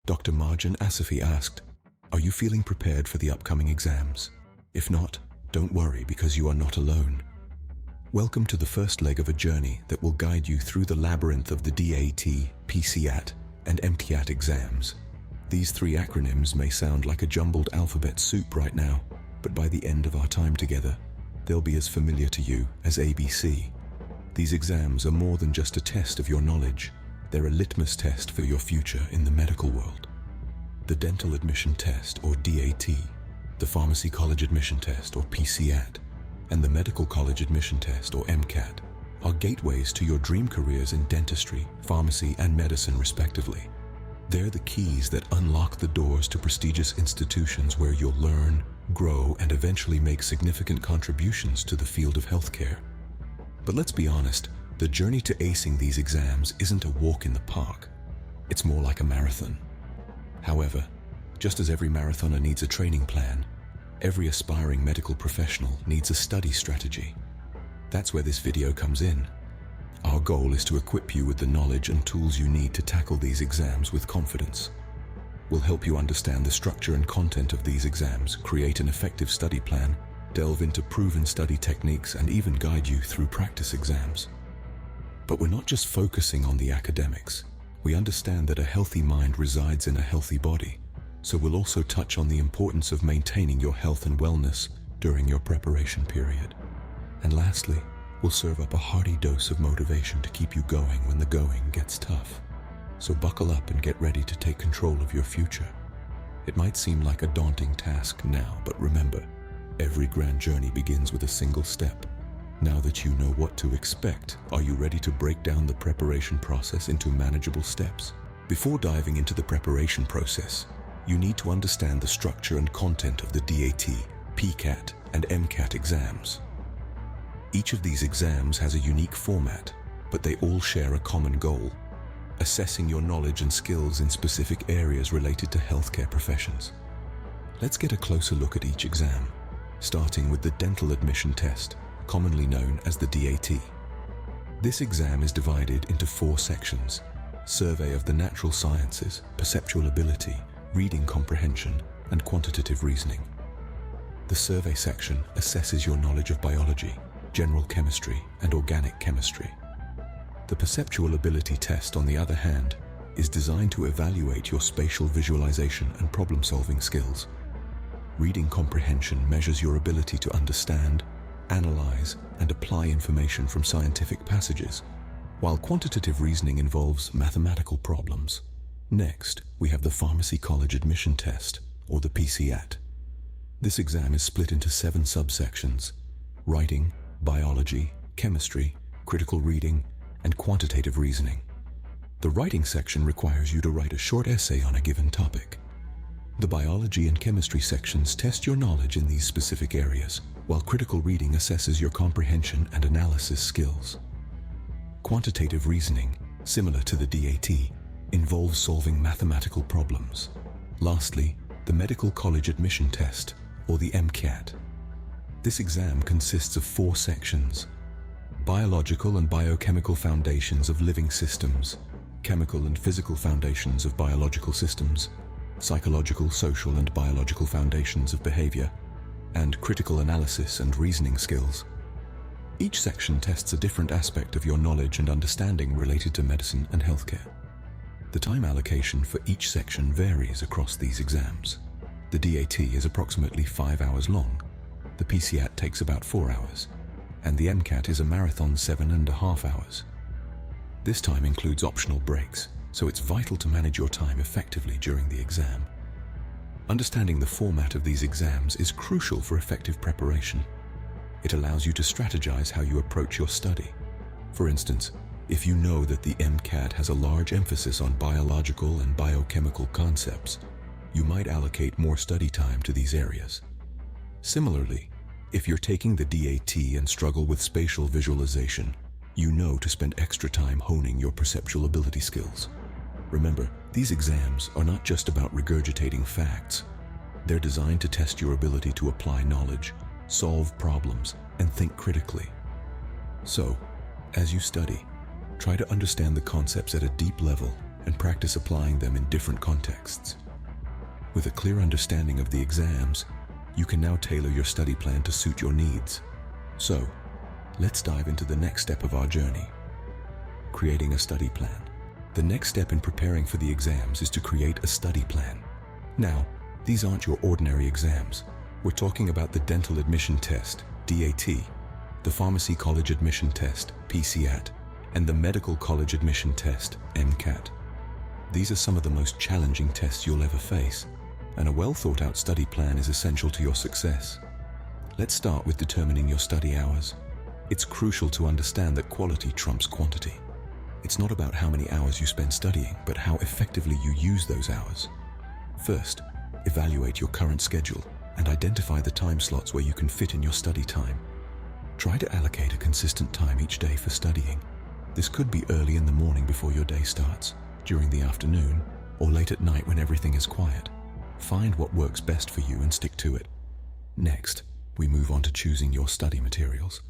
Dr. Marjan Assefi asked, "Are you feeling prepared for the upcoming exams? If not, don't worry because you are not alone." Welcome to the first leg of a journey that will guide you through the labyrinth of the DAT, PCAT, and MCAT exams. These three acronyms may sound like a jumbled alphabet soup right now, but by the end of our time together, they'll be as familiar to you as ABC. These exams are more than just a test of your knowledge. They're a litmus test for your future in the medical world. The Dental Admission Test, or DAT, the Pharmacy College Admission Test, or PCAT, and the Medical College Admission Test, or MCAT, are gateways to your dream careers in dentistry, pharmacy, and medicine, respectively. They're the keys that unlock the doors to prestigious institutions where you'll learn, grow, and eventually make significant contributions to the field of healthcare. But let's be honest, the journey to acing these exams isn't a walk in the park. It's more like a marathon. However, just as every marathoner needs a training plan, every aspiring medical professional needs a study strategy. That's where this video comes in. Our goal is to equip you with the knowledge and tools you need to tackle these exams with confidence. We'll help you understand the structure and content of these exams, create an effective study plan, delve into proven study techniques, and even guide you through practice exams. But we're not just focusing on the academics. We understand that a healthy mind resides in a healthy body, so we'll also touch on the importance of maintaining your health and wellness during your preparation period. And lastly, we'll serve up a hearty dose of motivation to keep you going when the going gets tough. So buckle up and get ready to take control of your future. It might seem like a daunting task now, but remember, every grand journey begins with a single step. Now that you know what to expect, are you ready to break down the preparation process into manageable steps? Before diving into the preparation process, you need to understand the structure and content of the DAT, PCAT, and MCAT exams. Each of these exams has a unique format, but they all share a common goal: assessing your knowledge and skills in specific areas related to healthcare professions. Let's get a closer look at each exam, starting with the Dental Admission Test, commonly known as the DAT. This exam is divided into 4 sections: survey of the natural sciences, perceptual ability, reading comprehension, and quantitative reasoning. The survey section assesses your knowledge of biology, general chemistry, and organic chemistry. The perceptual ability test, on the other hand, is designed to evaluate your spatial visualization and problem-solving skills. Reading comprehension measures your ability to understand, analyze, and apply information from scientific passages, while quantitative reasoning involves mathematical problems. Next, we have the Pharmacy College Admission Test, or the PCAT. This exam is split into 7 subsections: writing, biology, chemistry, critical reading, and quantitative reasoning. The writing section requires you to write a short essay on a given topic. The biology and chemistry sections test your knowledge in these specific areas, while critical reading assesses your comprehension and analysis skills. Quantitative reasoning, similar to the DAT, involves solving mathematical problems. Lastly, the Medical College Admission Test, or the MCAT. This exam consists of 4 sections: biological and biochemical foundations of living systems, chemical and physical foundations of biological systems, psychological, social, and biological foundations of behavior, and critical analysis and reasoning skills. Each section tests a different aspect of your knowledge and understanding related to medicine and healthcare. The time allocation for each section varies across these exams. The DAT is approximately 5 hours long, the PCAT takes about 4 hours, and the MCAT is a marathon 7.5 hours. This time includes optional breaks, so it's vital to manage your time effectively during the exam. Understanding the format of these exams is crucial for effective preparation. It allows you to strategize how you approach your study. For instance, if you know that the MCAT has a large emphasis on biological and biochemical concepts, you might allocate more study time to these areas. Similarly, if you're taking the DAT and struggle with spatial visualization, you know to spend extra time honing your perceptual ability skills. Remember, these exams are not just about regurgitating facts. They're designed to test your ability to apply knowledge, solve problems, and think critically. So, as you study, try to understand the concepts at a deep level and practice applying them in different contexts. With a clear understanding of the exams, you can now tailor your study plan to suit your needs. So, let's dive into the next step of our journey: creating a study plan. The next step in preparing for the exams is to create a study plan. Now, these aren't your ordinary exams. We're talking about the Dental Admission Test, DAT, the Pharmacy College Admission Test, PCAT, and the Medical College Admission Test, MCAT. These are some of the most challenging tests you'll ever face, and a well-thought-out study plan is essential to your success. Let's start with determining your study hours. It's crucial to understand that quality trumps quantity. It's not about how many hours you spend studying, but how effectively you use those hours. First, evaluate your current schedule and identify the time slots where you can fit in your study time. Try to allocate a consistent time each day for studying. This could be early in the morning before your day starts, during the afternoon, or late at night when everything is quiet. Find what works best for you and stick to it. Next, we move on to choosing your study materials.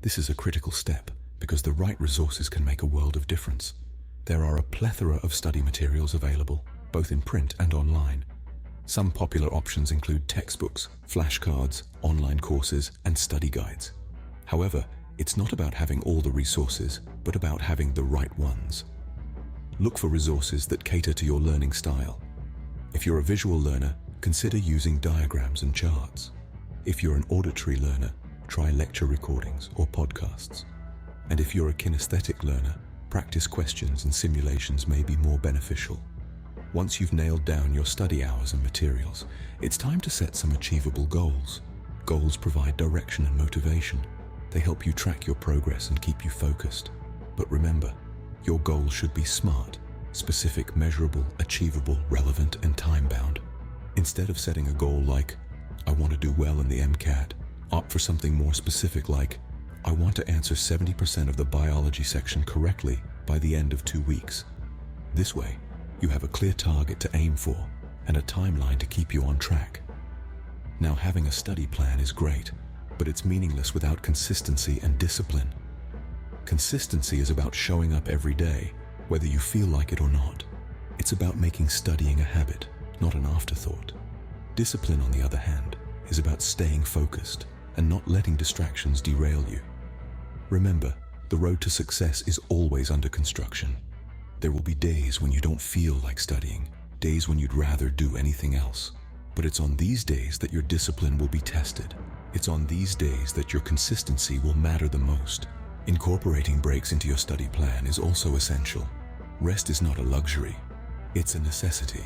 This is a critical step because the right resources can make a world of difference. There are a plethora of study materials available, both in print and online. Some popular options include textbooks, flashcards, online courses, and study guides. However, it's not about having all the resources, but about having the right ones. Look for resources that cater to your learning style. If you're a visual learner, consider using diagrams and charts. If you're an auditory learner, try lecture recordings or podcasts. And if you're a kinesthetic learner, practice questions and simulations may be more beneficial. Once you've nailed down your study hours and materials, it's time to set some achievable goals. Goals provide direction and motivation. They help you track your progress and keep you focused. But remember, your goals should be SMART: specific, measurable, achievable, relevant, and time-bound. Instead of setting a goal like, I want to do well in the MCAT, opt for something more specific like, I want to answer 70% of the biology section correctly by the end of 2 weeks. This way, you have a clear target to aim for and a timeline to keep you on track. Now, having a study plan is great, but it's meaningless without consistency and discipline. Consistency is about showing up every day, whether you feel like it or not. It's about making studying a habit, not an afterthought. Discipline, on the other hand, is about staying focused and not letting distractions derail you. Remember, the road to success is always under construction. There will be days when you don't feel like studying, days when you'd rather do anything else. But it's on these days that your discipline will be tested. It's on these days that your consistency will matter the most. Incorporating breaks into your study plan is also essential. Rest is not a luxury, it's a necessity.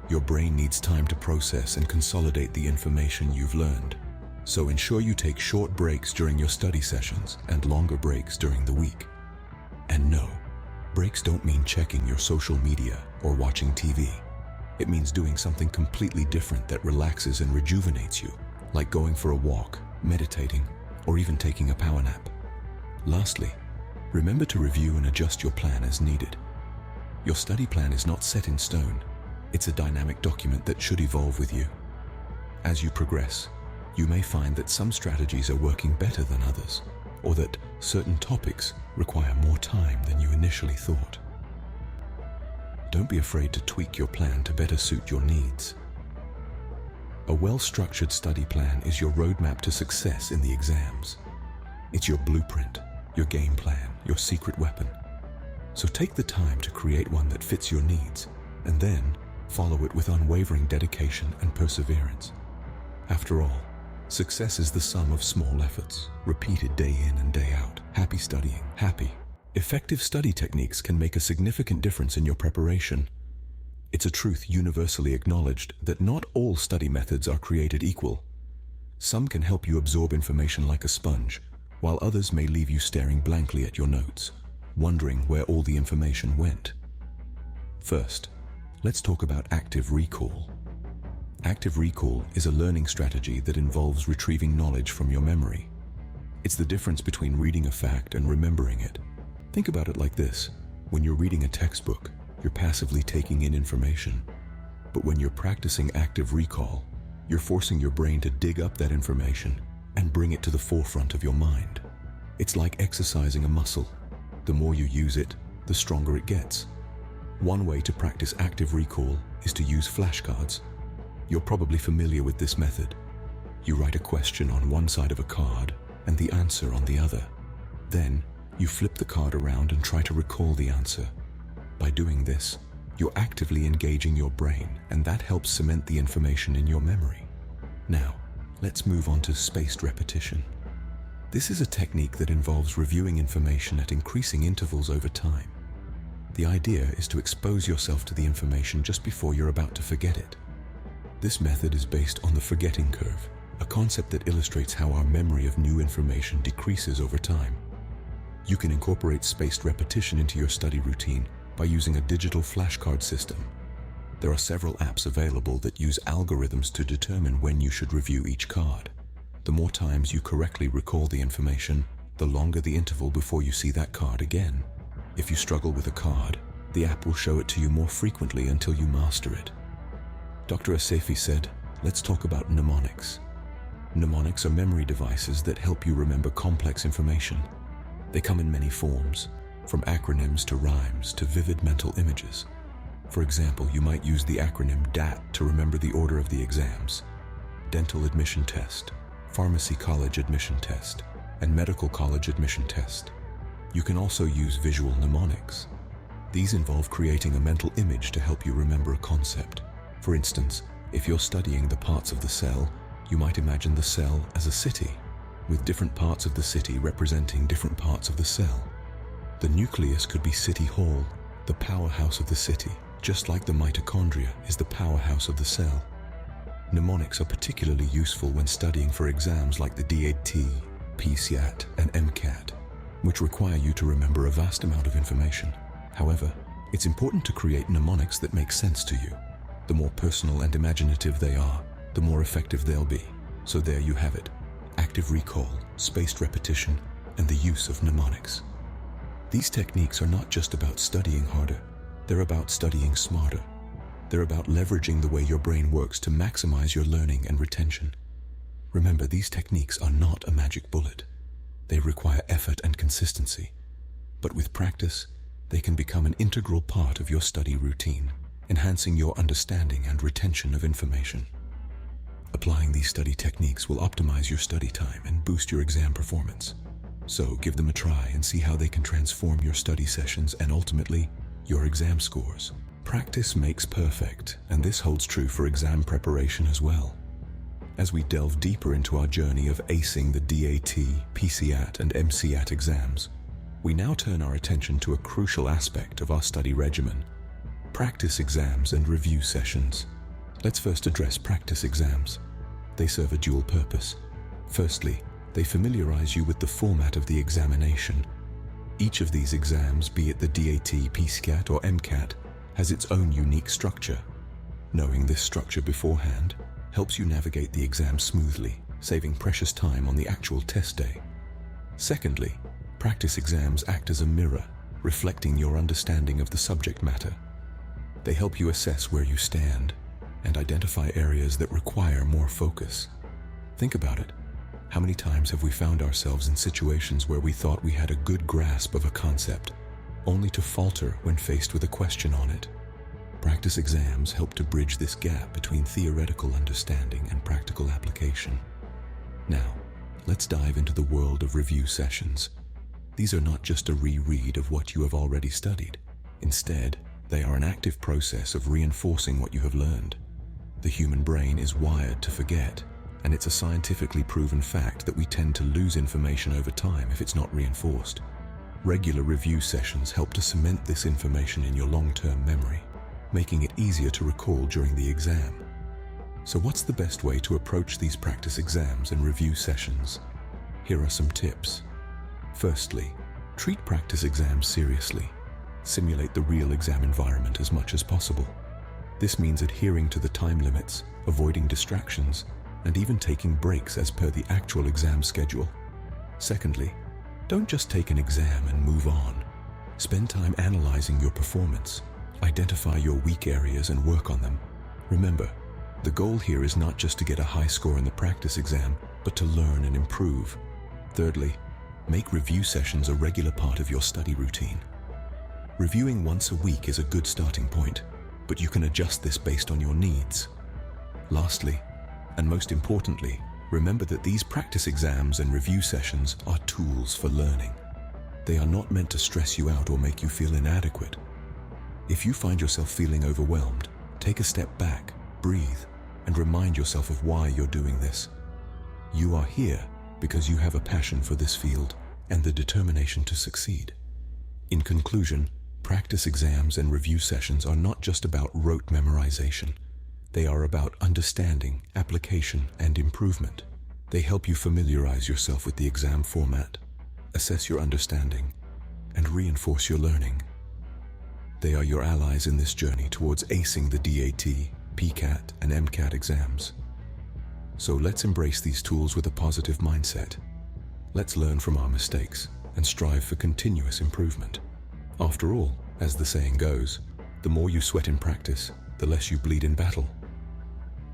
Your brain needs time to process and consolidate the information you've learned. So ensure you take short breaks during your study sessions and longer breaks during the week. And no, breaks don't mean checking your social media or watching TV. It means doing something completely different that relaxes and rejuvenates you, like going for a walk, meditating, or even taking a power nap. Lastly, remember to review and adjust your plan as needed. Your study plan is not set in stone. It's a dynamic document that should evolve with you. As you progress, you may find that some strategies are working better than others, or that certain topics require more time than you initially thought. Don't be afraid to tweak your plan to better suit your needs. A well-structured study plan is your roadmap to success in the exams. It's your blueprint, your game plan, your secret weapon. So take the time to create one that fits your needs, and then follow it with unwavering dedication and perseverance. After all, success is the sum of small efforts, repeated day in and day out. Happy studying. Effective study techniques can make a significant difference in your preparation. It's a truth universally acknowledged that not all study methods are created equal. Some can help you absorb information like a sponge, while others may leave you staring blankly at your notes, wondering where all the information went. First, let's talk about active recall. Active recall is a learning strategy that involves retrieving knowledge from your memory. It's the difference between reading a fact and remembering it. Think about it like this. When you're reading a textbook, you're passively taking in information. But when you're practicing active recall, you're forcing your brain to dig up that information and bring it to the forefront of your mind. It's like exercising a muscle. The more you use it, the stronger it gets. One way to practice active recall is to use flashcards. You're probably familiar with this method. You write a question on one side of a card and the answer on the other. Then, you flip the card around and try to recall the answer. By doing this, you're actively engaging your brain, and that helps cement the information in your memory. Now, let's move on to spaced repetition. This is a technique that involves reviewing information at increasing intervals over time. The idea is to expose yourself to the information just before you're about to forget it. This method is based on the forgetting curve, a concept that illustrates how our memory of new information decreases over time. You can incorporate spaced repetition into your study routine by using a digital flashcard system. There are several apps available that use algorithms to determine when you should review each card. The more times you correctly recall the information, the longer the interval before you see that card again. If you struggle with a card, the app will show it to you more frequently until you master it. Dr. Assefi said, "Let's talk about mnemonics." Mnemonics are memory devices that help you remember complex information. They come in many forms, from acronyms to rhymes to vivid mental images. For example, you might use the acronym DAT to remember the order of the exams: dental admission test, pharmacy college admission test, and medical college admission test. You can also use visual mnemonics. These involve creating a mental image to help you remember a concept. For instance, if you're studying the parts of the cell, you might imagine the cell as a city, with different parts of the city representing different parts of the cell. The nucleus could be City Hall, the powerhouse of the city, just like the mitochondria is the powerhouse of the cell. Mnemonics are particularly useful when studying for exams like the DAT, PCAT, and MCAT, which require you to remember a vast amount of information. However, it's important to create mnemonics that make sense to you. The more personal and imaginative they are, the more effective they'll be. So there you have it: active recall, spaced repetition, and the use of mnemonics. These techniques are not just about studying harder, they're about studying smarter. They're about leveraging the way your brain works to maximize your learning and retention. Remember, these techniques are not a magic bullet. They require effort and consistency. But with practice, they can become an integral part of your study routine, enhancing your understanding and retention of information. Applying these study techniques will optimize your study time and boost your exam performance. So give them a try and see how they can transform your study sessions and ultimately, your exam scores. Practice makes perfect, and this holds true for exam preparation as well. As we delve deeper into our journey of acing the DAT, PCAT, and MCAT exams, we now turn our attention to a crucial aspect of our study regimen: practice exams and review sessions. Let's first address practice exams. They serve a dual purpose. Firstly, they familiarize you with the format of the examination. Each of these exams, be it the DAT, PCAT, or MCAT, has its own unique structure. Knowing this structure beforehand helps you navigate the exam smoothly, saving precious time on the actual test day. Secondly, practice exams act as a mirror, reflecting your understanding of the subject matter. They help you assess where you stand and identify areas that require more focus. Think about it. How many times have we found ourselves in situations where we thought we had a good grasp of a concept, only to falter when faced with a question on it? Practice exams help to bridge this gap between theoretical understanding and practical application. Now, let's dive into the world of review sessions. These are not just a reread of what you have already studied. Instead, they are an active process of reinforcing what you have learned. The human brain is wired to forget, and it's a scientifically proven fact that we tend to lose information over time if it's not reinforced. Regular review sessions help to cement this information in your long-term memory, making it easier to recall during the exam. So what's the best way to approach these practice exams and review sessions? Here are some tips. Firstly, treat practice exams seriously. Simulate the real exam environment as much as possible. This means adhering to the time limits, avoiding distractions, and even taking breaks as per the actual exam schedule. Secondly, don't just take an exam and move on. Spend time analyzing your performance. Identify your weak areas and work on them. Remember, the goal here is not just to get a high score in the practice exam, but to learn and improve. Thirdly, make review sessions a regular part of your study routine. Reviewing once a week is a good starting point, but you can adjust this based on your needs. Lastly, and most importantly, remember that these practice exams and review sessions are tools for learning. They are not meant to stress you out or make you feel inadequate. If you find yourself feeling overwhelmed, take a step back, breathe, and remind yourself of why you're doing this. You are here because you have a passion for this field and the determination to succeed. In conclusion, practice exams and review sessions are not just about rote memorization. They are about understanding, application, and improvement. They help you familiarize yourself with the exam format, assess your understanding, and reinforce your learning. They are your allies in this journey towards acing the DAT, PCAT, and MCAT exams. So let's embrace these tools with a positive mindset. Let's learn from our mistakes and strive for continuous improvement. After all, as the saying goes, the more you sweat in practice, the less you bleed in battle.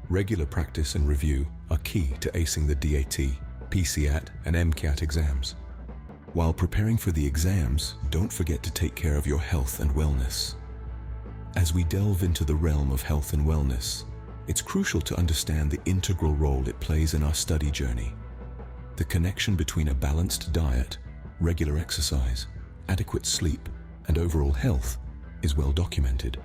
Regular practice and review are key to acing the DAT, PCAT, and MCAT exams. While preparing for the exams, don't forget to take care of your health and wellness. As we delve into the realm of health and wellness, it's crucial to understand the integral role it plays in our study journey. The connection between a balanced diet, regular exercise, adequate sleep, and overall health is well documented.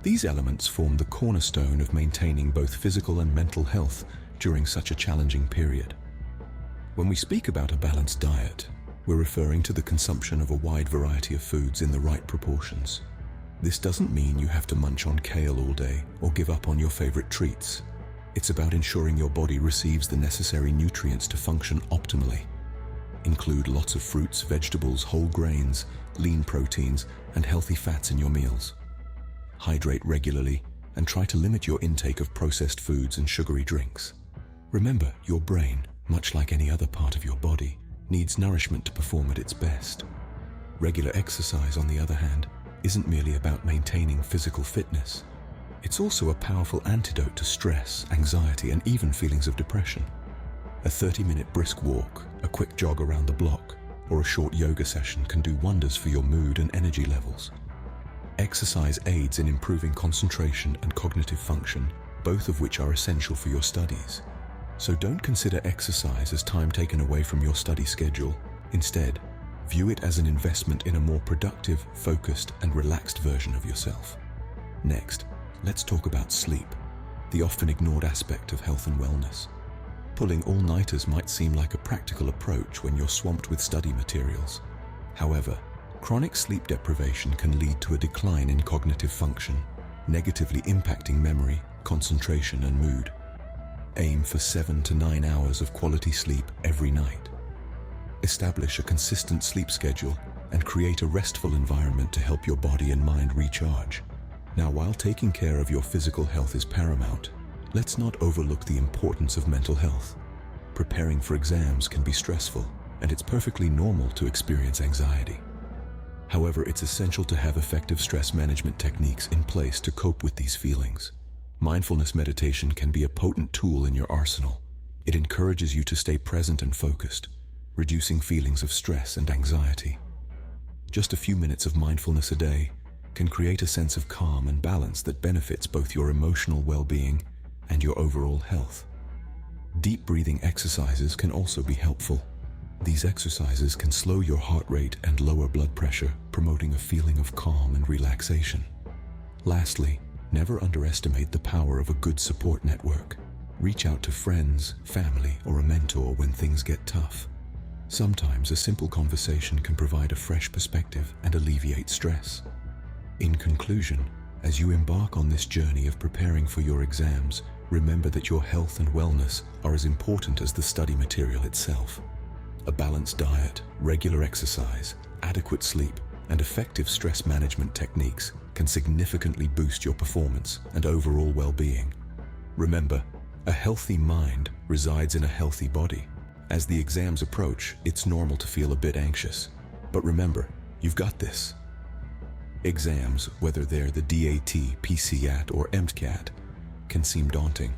These elements form the cornerstone of maintaining both physical and mental health during such a challenging period. When we speak about a balanced diet, we're referring to the consumption of a wide variety of foods in the right proportions. This doesn't mean you have to munch on kale all day or give up on your favorite treats. It's about ensuring your body receives the necessary nutrients to function optimally. Include lots of fruits, vegetables, whole grains, lean proteins, and healthy fats in your meals. Hydrate regularly and try to limit your intake of processed foods and sugary drinks. Remember, your brain, much like any other part of your body, needs nourishment to perform at its best. Regular exercise, on the other hand, isn't merely about maintaining physical fitness. It's also a powerful antidote to stress, anxiety, and even feelings of depression. A 30-minute brisk walk, a quick jog around the block, or a short yoga session can do wonders for your mood and energy levels. Exercise aids in improving concentration and cognitive function, both of which are essential for your studies. So don't consider exercise as time taken away from your study schedule. Instead, view it as an investment in a more productive, focused, and relaxed version of yourself. Next, let's talk about sleep, the often ignored aspect of health and wellness. Pulling all-nighters might seem like a practical approach when you're swamped with study materials. However, chronic sleep deprivation can lead to a decline in cognitive function, negatively impacting memory, concentration, and mood. Aim for 7 to 9 hours of quality sleep every night. Establish a consistent sleep schedule and create a restful environment to help your body and mind recharge. Now, while taking care of your physical health is paramount, let's not overlook the importance of mental health. Preparing for exams can be stressful, and it's perfectly normal to experience anxiety. However, it's essential to have effective stress management techniques in place to cope with these feelings. Mindfulness meditation can be a potent tool in your arsenal. It encourages you to stay present and focused, reducing feelings of stress and anxiety. Just a few minutes of mindfulness a day can create a sense of calm and balance that benefits both your emotional well-being and your overall health. Deep breathing exercises can also be helpful. These exercises can slow your heart rate and lower blood pressure, promoting a feeling of calm and relaxation. Lastly, never underestimate the power of a good support network. Reach out to friends, family, or a mentor when things get tough. Sometimes a simple conversation can provide a fresh perspective and alleviate stress. In conclusion, as you embark on this journey of preparing for your exams, remember that your health and wellness are as important as the study material itself. A balanced diet, regular exercise, adequate sleep, and effective stress management techniques can significantly boost your performance and overall well-being. Remember, a healthy mind resides in a healthy body. As the exams approach, it's normal to feel a bit anxious. But remember, you've got this. Exams, whether they're the DAT, PCAT, or MCAT, can seem daunting.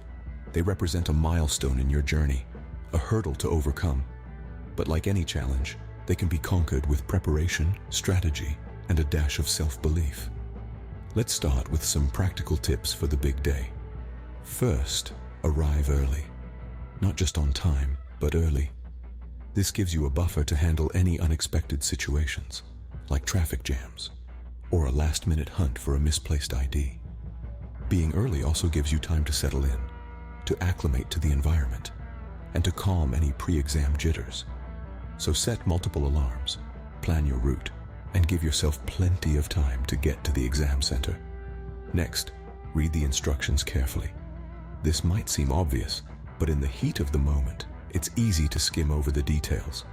They represent a milestone in your journey, a hurdle to overcome. But like any challenge, they can be conquered with preparation, strategy, and a dash of self-belief. Let's start with some practical tips for the big day. First, arrive early. Not just on time, but early. This gives you a buffer to handle any unexpected situations, like traffic jams, or a last-minute hunt for a misplaced ID. Being early also gives you time to settle in, to acclimate to the environment, and to calm any pre-exam jitters. So set multiple alarms, plan your route, and give yourself plenty of time to get to the exam center. Next, read the instructions carefully. This might seem obvious, but in the heat of the moment, it's easy to skim over the details.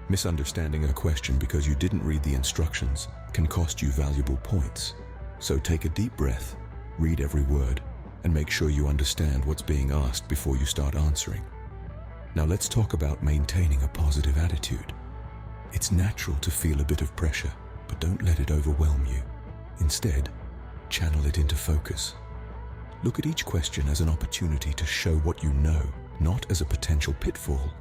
Misunderstanding a question because you didn't read the instructions can cost you valuable points. So take a deep breath, read every word, and make sure you understand what's being asked before you start answering. Now let's talk about maintaining a positive attitude. It's natural to feel a bit of pressure, but don't let it overwhelm you. Instead, channel it into focus. Look at each question as an opportunity to show what you know, not as a potential pitfall.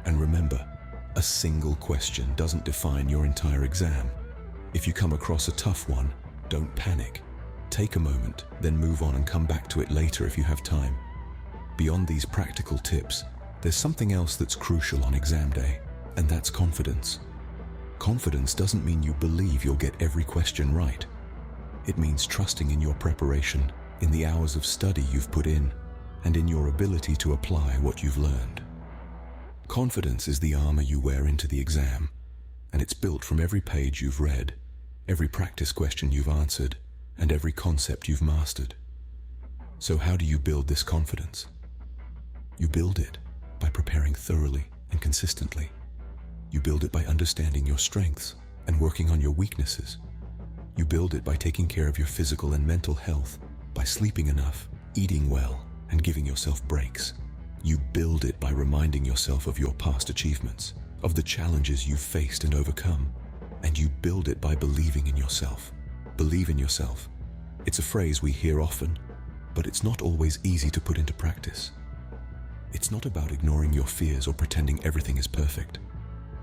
And remember, a single question doesn't define your entire exam. If you come across a tough one, don't panic. Take a moment, then move on and come back to it later if you have time. Beyond these practical tips, there's something else that's crucial on exam day, and that's confidence. Confidence doesn't mean you believe you'll get every question right. It means trusting in your preparation, in the hours of study you've put in, and in your ability to apply what you've learned. Confidence is the armor you wear into the exam, and it's built from every page you've read, every practice question you've answered, and every concept you've mastered. So how do you build this confidence? You build it by preparing thoroughly and consistently. You build it by understanding your strengths and working on your weaknesses. You build it by taking care of your physical and mental health, by sleeping enough, eating well, and giving yourself breaks. You build it by reminding yourself of your past achievements, of the challenges you've faced and overcome. And you build it by believing in yourself. Believe in yourself. It's a phrase we hear often, but it's not always easy to put into practice. It's not about ignoring your fears or pretending everything is perfect.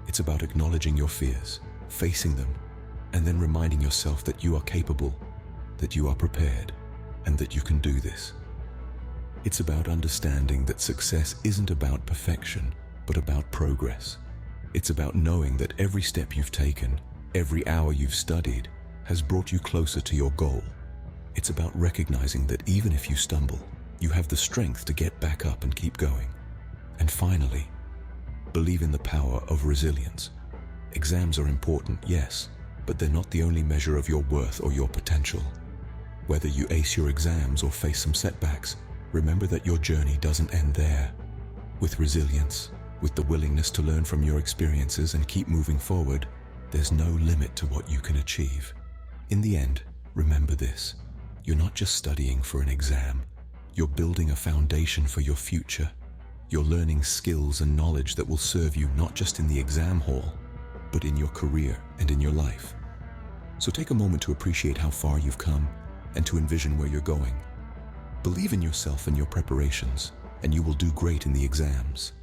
It's about acknowledging your fears, facing them, and then reminding yourself that you are capable, that you are prepared, and that you can do this. It's about understanding that success isn't about perfection, but about progress. It's about knowing that every step you've taken, every hour you've studied, has brought you closer to your goal. It's about recognizing that even if you stumble, you have the strength to get back up and keep going. And finally, believe in the power of resilience. Exams are important, yes, but they're not the only measure of your worth or your potential. Whether you ace your exams or face some setbacks, remember that your journey doesn't end there. With resilience, with the willingness to learn from your experiences and keep moving forward, there's no limit to what you can achieve. In the end, remember this: you're not just studying for an exam. You're building a foundation for your future. You're learning skills and knowledge that will serve you not just in the exam hall, but in your career and in your life. So take a moment to appreciate how far you've come and to envision where you're going. Believe in yourself and your preparations, and you will do great in the exams.